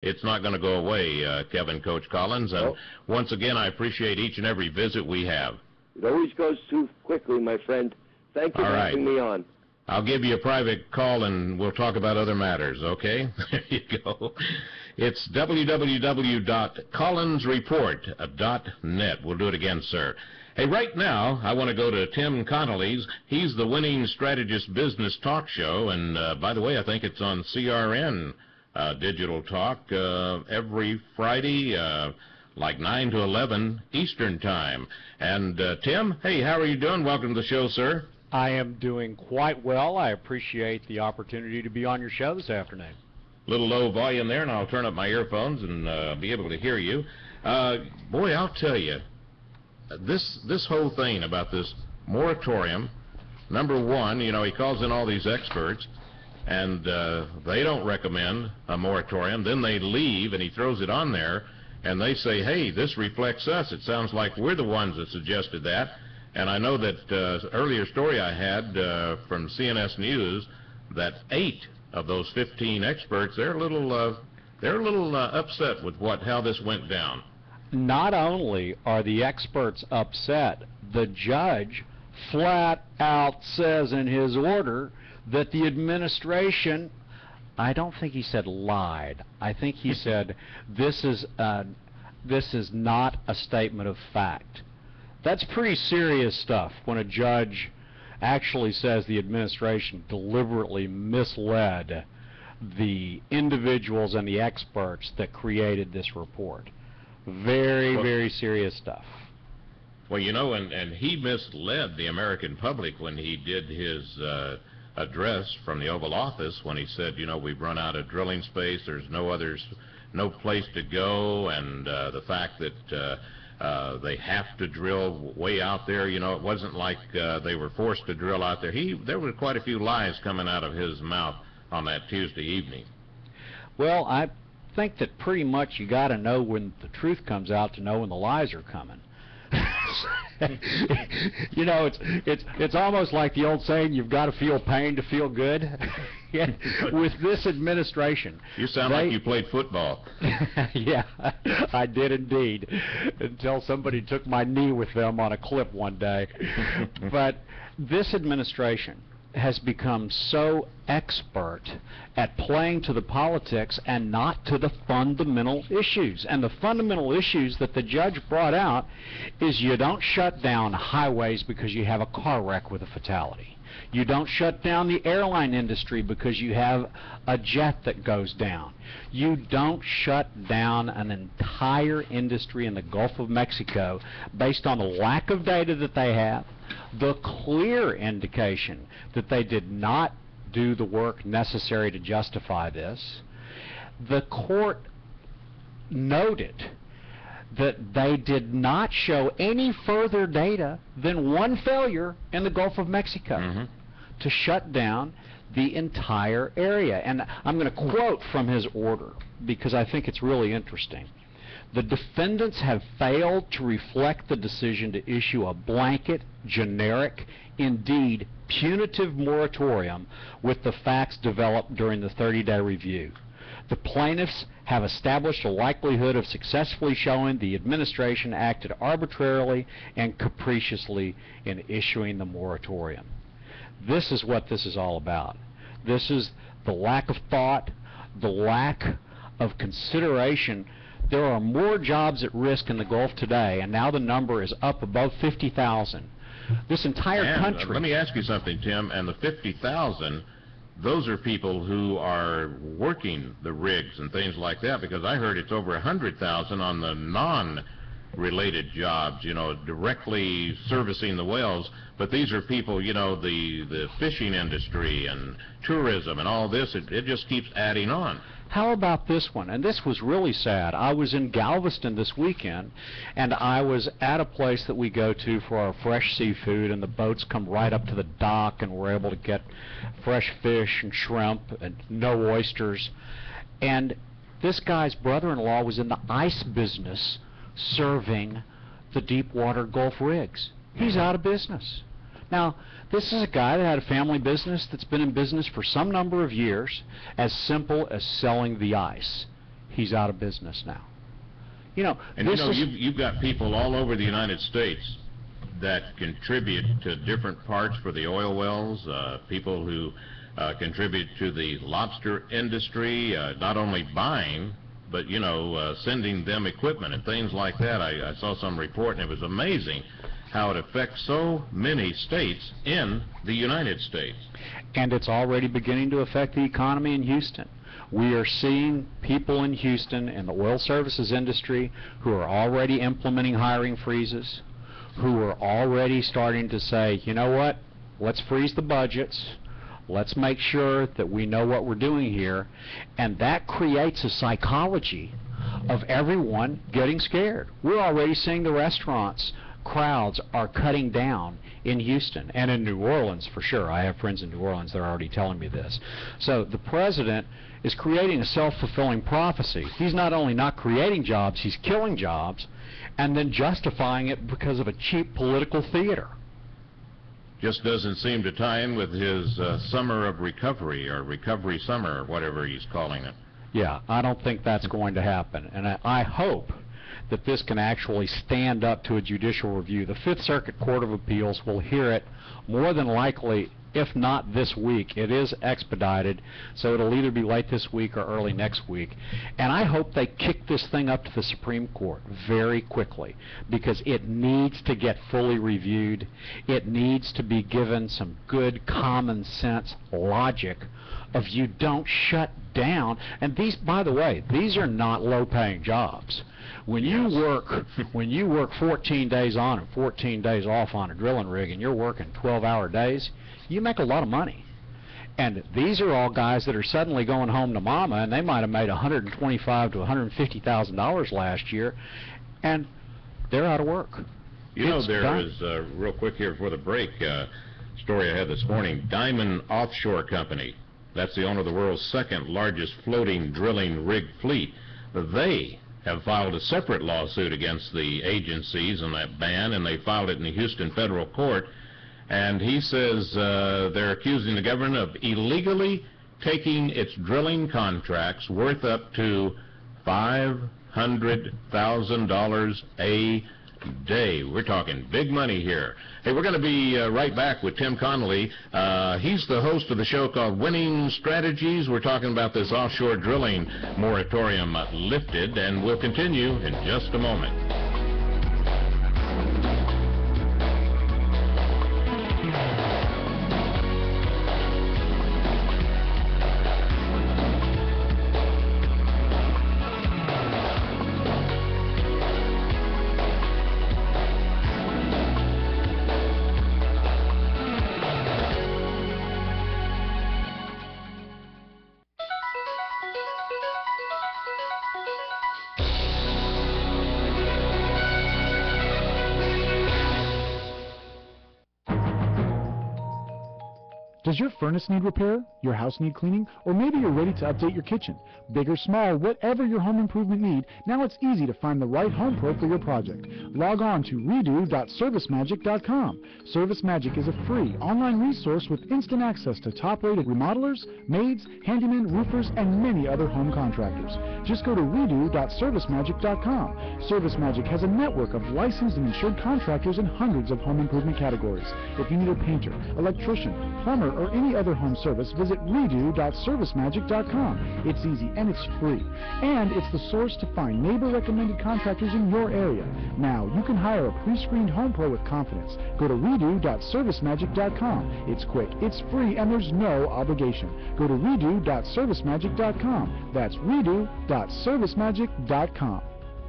It's not going to go away, Kevin, Coach Collins. And once again, I appreciate each and every visit we have. It always goes too quickly, my friend. Thank you for having me on. I'll give you a private call, and we'll talk about other matters, okay? There you go. It's www.collinsreport.net. We'll do it again, sir. Hey, right now, I want to go to Tim Connolly's. He's the Winning Strategist Business Talk Show, and by the way, I think it's on CRN Digital Talk every Friday, like 9 to 11 Eastern Time. And Tim, hey, how are you doing? Welcome to the show, sir. I am doing quite well. I appreciate the opportunity to be on your show this afternoon. Little low volume there, and I'll turn up my earphones and be able to hear you. Boy, I'll tell you, this whole thing about this moratorium, number one, you know, he calls in all these experts, and they don't recommend a moratorium. Then they leave, and he throws it on there, and they say, hey, this reflects us. It sounds like we're the ones that suggested that. And I know that earlier story I had from CNS News that 8 of those 15 experts, they're a little upset with how this went down. Not only are the experts upset, the judge flat out says in his order that the administration, I don't think he said lied. I think he said this is not a statement of fact. That's pretty serious stuff when a judge actually says the administration deliberately misled the individuals and the experts that created this report. Very, very serious stuff. Well, you know, and he misled the American public when he did his address from the Oval Office when he said, you know, we've run out of drilling space, there's no place to go, and the fact that they have to drill way out there. You know, it wasn't like they were forced to drill out there. There were quite a few lies coming out of his mouth on that Tuesday evening. Well, I think that pretty much you got to know when the truth comes out to know when the lies are coming. You know, it's almost like the old saying, you've got to feel pain to feel good. With this administration, you sound like you played football. Yeah, I did indeed, until somebody took my knee with them on a clip one day. But this administration has become so expert at playing to the politics and not to the fundamental issues. And the fundamental issues that the judge brought out is you don't shut down highways because you have a car wreck with a fatality. You don't shut down the airline industry because you have a jet that goes down. You don't shut down an entire industry in the Gulf of Mexico based on the lack of data that they have, the clear indication that they did not do the work necessary to justify this. The court noted that they did not show any further data than one failure in the Gulf of Mexico to shut down the entire area. And I'm going to quote from his order because I think it's really interesting. The defendants have failed to reflect the decision to issue a blanket, generic, indeed punitive moratorium with the facts developed during the 30-day review. The plaintiffs have established a likelihood of successfully showing the administration acted arbitrarily and capriciously in issuing the moratorium. This is what this is all about. This is the lack of thought, the lack of consideration. There are more jobs at risk in the Gulf today, and now the number is up above 50,000. This entire country... Let me ask you something, Tim, and the 50,000... those are people who are working the rigs and things like that, because I heard it's over 100,000 on the non-related jobs, you know, directly servicing the wells. But these are people, you know, the fishing industry and tourism and all this, it just keeps adding on. How about this one? And this was really sad. I was in Galveston this weekend, and I was at a place that we go to for our fresh seafood, and the boats come right up to the dock, and we're able to get fresh fish and shrimp and no oysters. And this guy's brother-in-law was in the ice business serving the deep-water Gulf rigs. He's out of business. Now, this is a guy that had a family business that's been in business for some number of years, as simple as selling the ice. he's out of business now. You know, and you've got people all over the United States that contribute to different parts for the oil wells, people who contribute to the lobster industry, not only buying, but, sending them equipment and things like that. I saw some report, and it was amazing how it affects so many states in the United States. And it's already beginning to affect the economy in Houston. We are seeing people in Houston in the oil services industry who are already implementing hiring freezes, who are already starting to say, you know what, let's freeze the budgets, let's make sure that we know what we're doing here, and that creates a psychology of everyone getting scared. We're already seeing the restaurants crowds are cutting down in Houston and in New Orleans for sure. I have friends in New Orleans that are already telling me this. So the president is creating a self-fulfilling prophecy. He's not only not creating jobs, he's killing jobs and then justifying it because of a cheap political theater. Just doesn't seem to tie in with his summer of recovery, or recovery summer, or whatever he's calling it. Yeah, I don't think that's going to happen, and I hope that this can actually stand up to a judicial review. The Fifth Circuit Court of Appeals will hear it more than likely, if not this week. It is expedited, so it'll either be late this week or early next week. And I hope they kick this thing up to the Supreme Court very quickly, because it needs to get fully reviewed. It needs to be given some good common sense logic of you don't shut down. And these, by the way, these are not low-paying jobs. When you work 14 days on and 14 days off on a drilling rig, and you're working 12-hour days, you make a lot of money. And these are all guys that are suddenly going home to mama, and they might have made $125,000 to $150,000 last year, and they're out of work. There is, real quick here before the break, story I had this morning, Diamond Offshore Company. That's the owner of the world's second largest floating drilling rig fleet. They have filed a separate lawsuit against the agencies and that ban, and they filed it in the Houston federal court. And he says they're accusing the government of illegally taking its drilling contracts worth up to $500,000 a day. We're talking big money here. Hey, we're going to be right back with Tim Connolly. He's the host of the show called Winning Strategies. We're talking about this offshore drilling moratorium lifted, and we'll continue in just a moment. Does your furnace need repair? Your house need cleaning? Or maybe you're ready to update your kitchen? Big or small, whatever your home improvement need, now it's easy to find the right home pro for your project. Log on to redo.servicemagic.com. ServiceMagic is a free online resource with instant access to top-rated remodelers, maids, handymen, roofers, and many other home contractors. Just go to redo.servicemagic.com. ServiceMagic has a network of licensed and insured contractors in hundreds of home improvement categories. If you need a painter, electrician, plumber, or any other home service, visit redo.servicemagic.com. It's easy and it's free. And it's the source to find neighbor-recommended contractors in your area. Now, you can hire a pre-screened home pro with confidence. Go to redo.servicemagic.com. It's quick, it's free, and there's no obligation. Go to redo.servicemagic.com. That's redo.servicemagic.com.